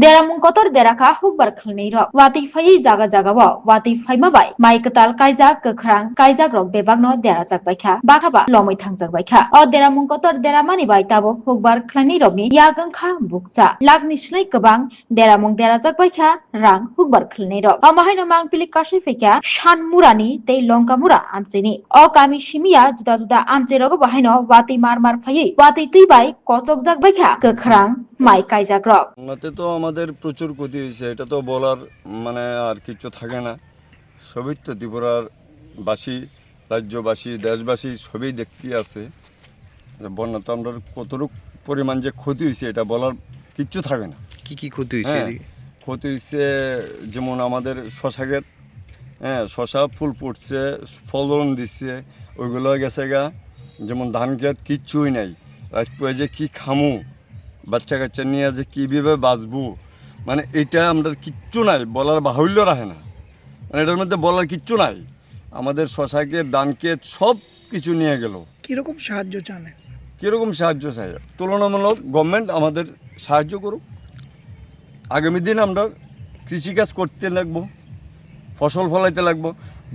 Deramung kotor deraka hukbar khalnei rok wati phai jaga jaga bo wati phaima bai mai katal kaijak kakrang kaijak rok bebagno derajak baikha bakaba lomoi thangjak baikha o deramung kotor deramani bai tabo hukbar khalnei rokni yagangkha bukcha lakni slai kabang deramung derajak baikha rang hukbar khalnei rok o mahaino mangpili kasai faikha shanmurani tei longkamura amcheni o kami simia juda juda amche rogo bahaino wati mar phai wati tui bai kosok jak baikha kakrang mai kaijak rok ওনাতে তো আমাদের প্রচুর ক্ষতি হয়েছে, এটা তো বলার মানে আর কিছু থাকে না। সবই তো ত্রিপুরার বাসী, রাজ্যবাসী, দেশবাসী সবই দেখতে আছে যে বন্যাতে আমরা কতটুকু পরিমাণ যে ক্ষতি হয়েছে এটা বলার কিচ্ছু থাকে না। কি কি ক্ষতি হয়েছে? ক্ষতি হয়েছে যেমন আমাদের শশা ক্ষেত, শশা ফুল ফুটছে, ফলন দিচ্ছে, ওইগুলো গেছে গা। যেমন ধান ক্ষেত কিচ্ছুই নাই, রাজপুরে যে কী খামু, বাচ্চা কাচ্চা নিয়ে যে কীভাবে বাঁচবো, মানে এটা আমরা কিচ্ছু নাই, বলার বাহুল্য রাখে না। মানে এটার মধ্যে বলার কিচ্ছু নাই। আমাদের শশাকে ধানকে সব কিছু নিয়ে গেল। কীরকম সাহায্য চান? কীরকম সাহায্য চাই? তুলনামূলক গভর্নমেন্ট আমাদের সাহায্য করুক। আগামী দিন আমরা কৃষিকাজ করতে লাগবো, ফসল ফলাইতে লাগবো।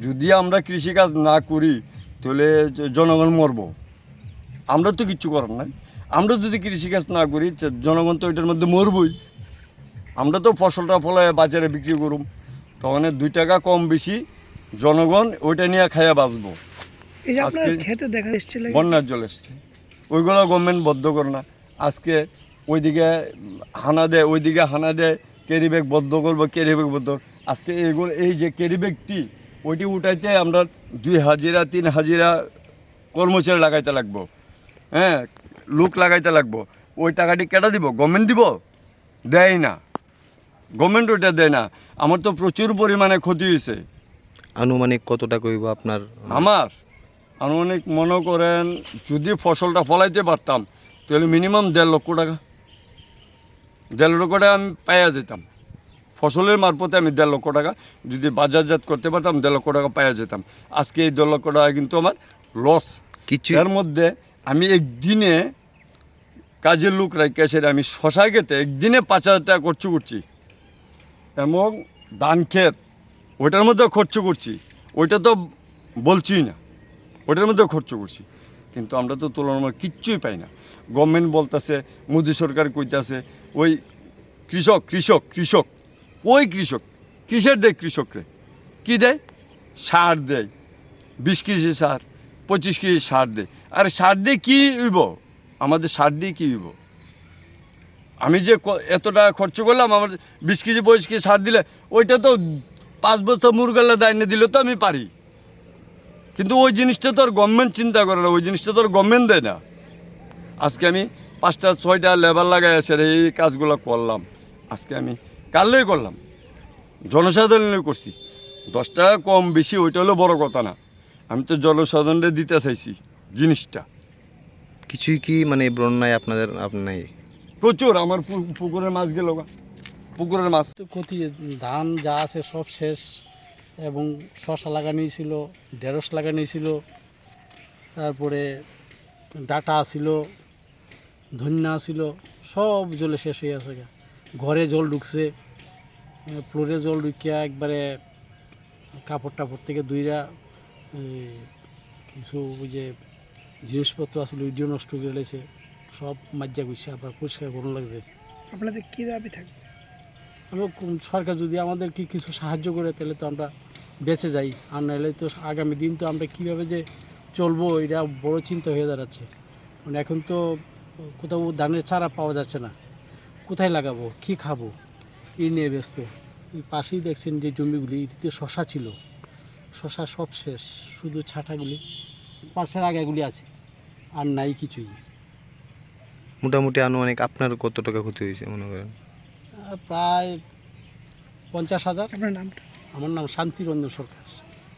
যদি আমরা কৃষিকাজ না করি তাহলে জনগণ মরবো। আমরা তো কিচ্ছু করার নাই। আমরা যদি কৃষিকাজ না করি জনগণ তো এটার মধ্যে মরবই। আমরা তো ফসলটা ফলায় বাজারে বিক্রি করুম, তখন 2 টাকা কম বেশি জনগণ ওইটা নিয়ে খাইয়া বাঁচবো। আজকে বন্যার জল এসছে, ওইগুলো গভর্নমেন্ট বদ্ধ করে না। আজকে ওইদিকে হানা দেয়, ওইদিকে হানা দেয়, ক্যারি ব্যাগ বদ্ধ করবো, ক্যারি ব্যাগ বদ্ধ। আজকে এগুলো এই যে ক্যারি ব্যাগটি ওইটি উঠাইতে আমরা 2 হাজিরা 3 হাজিরা কর্মচারী লাগাইতে লাগবো, লোক লাগাইতে লাগবো। ওই টাকাটি কেটে দিব, গভর্নমেন্ট দিব? দেয় না, গভর্নমেন্ট ওইটা দেয় না। আমার তো প্রচুর পরিমাণে ক্ষতি হয়েছে। আনুমানিক কত টাকা হইব আপনার? আমার আনুমানিক মনে করেন যদি ফসলটা ফলাইতে পারতাম তাহলে মিনিমাম 1.5 লক্ষ টাকা, 1.5 লক্ষ টাকা আমি পাইয়া যেতাম। ফসলের মারফতে আমি 1.5 লক্ষ টাকা যদি বাজারজাত করতে পারতাম 1.5 লক্ষ টাকা পাইয়া যেতাম। আজকে এই 1.5 লক্ষ টাকা কিন্তু আমার লস। কিছু এর মধ্যে আমি একদিনে কাজের লোক রাখি সেটা আমি শশা খেতে একদিনে 5,000 টাকা খরচ করছি, এবং ধান ক্ষেত ওইটার মধ্যে খরচ করছি। ওইটা তো বলছি না, ওইটার মধ্যে খরচ করছি, কিন্তু আমরা তো তুলনামূলক কিচ্ছুই পাই না। গভর্নমেন্ট বলতেছে, মোদী সরকার কইতাছে ওই কৃষক কৃষক কৃষক। ওই কৃষক কিসের দেয়? কৃষকরে কি দেয়? সার দেয়, 20 কেজি সার, 25 কেজি সার দেয়। আর সার দিয়ে কী হইব? আমাদের সার দিয়ে কী হইব? আমি যে এত টাকা খরচ করলাম, আমার 20 কেজি 25 কেজি সার দিলে ওইটা তো 5 বছর মুরগাল্লা দায়নে দিলে তো আমি পারি, কিন্তু ওই জিনিসটা তো আর গভর্নমেন্ট চিন্তা করে না, ওই জিনিসটা তো আর গভর্নমেন্ট দেয় না। আজকে আমি 5টা 6টা লেবার লাগাই আছে এই কাজগুলো করলাম। আজকে আমি কালই করলাম, জনসাধারণে করছি। 10 টাকা কম বেশি ওইটা হলো বড় কথা না, আমি তো জনসাধারণে দিতে চাইছি জিনিসটা। কিছুই কি মানে বন্যায় আপনাদের নাই? প্রচুর আমার পুকুরের মাছ গেল, পুকুরের মাছ তো ক্ষতি, ধান যা আছে সব শেষ, এবং শশা লাগানো ছিল, ঢেঁড়স লাগানো ছিল, তারপরে ডাটা ছিল, ধন্যা ছিল, সব জলে শেষ হয়ে আছে। ঘরে জল ঢুকছে, ফ্লোরে জল ঢুকিয়া একবারে কাপড় টাপড় থেকে দুইরা কিছু ওই যে জিনিসপত্র আছিল ওইটিও নষ্ট করে লেছে, সব মাজ্জা গুছা আবার পরিষ্কার করুন লাগছে। আপনাদের কী দাবি থাকবে? সরকার যদি আমাদের কিছু সাহায্য করে তাহলে তো আমরা বেঁচে যাই, আর নাহলে তো আগামী দিন তো আমরা কীভাবে যে চলবো এটা বড় চিন্তা হয়ে দাঁড়াচ্ছে। মানে এখন তো কোথাও ধানের চারা পাওয়া যাচ্ছে না, কোথায় লাগাবো, কী খাবো, এই নিয়ে ব্যস্ত। এই পাশেই দেখছেন যে জমিগুলি, এটিতে শশা ছিল, শশা সব শেষ, শুধু ছাটাগুলি, পাশের আগাগুলি আছে, আর নাই কিছুই। মোটামুটি আনুমানিক আপনার কত টাকা ক্ষতি হয়েছে মনে করেন? প্রায় 50,000। আপনার নামটা? আমার নাম শান্তিরঞ্জন সরকার।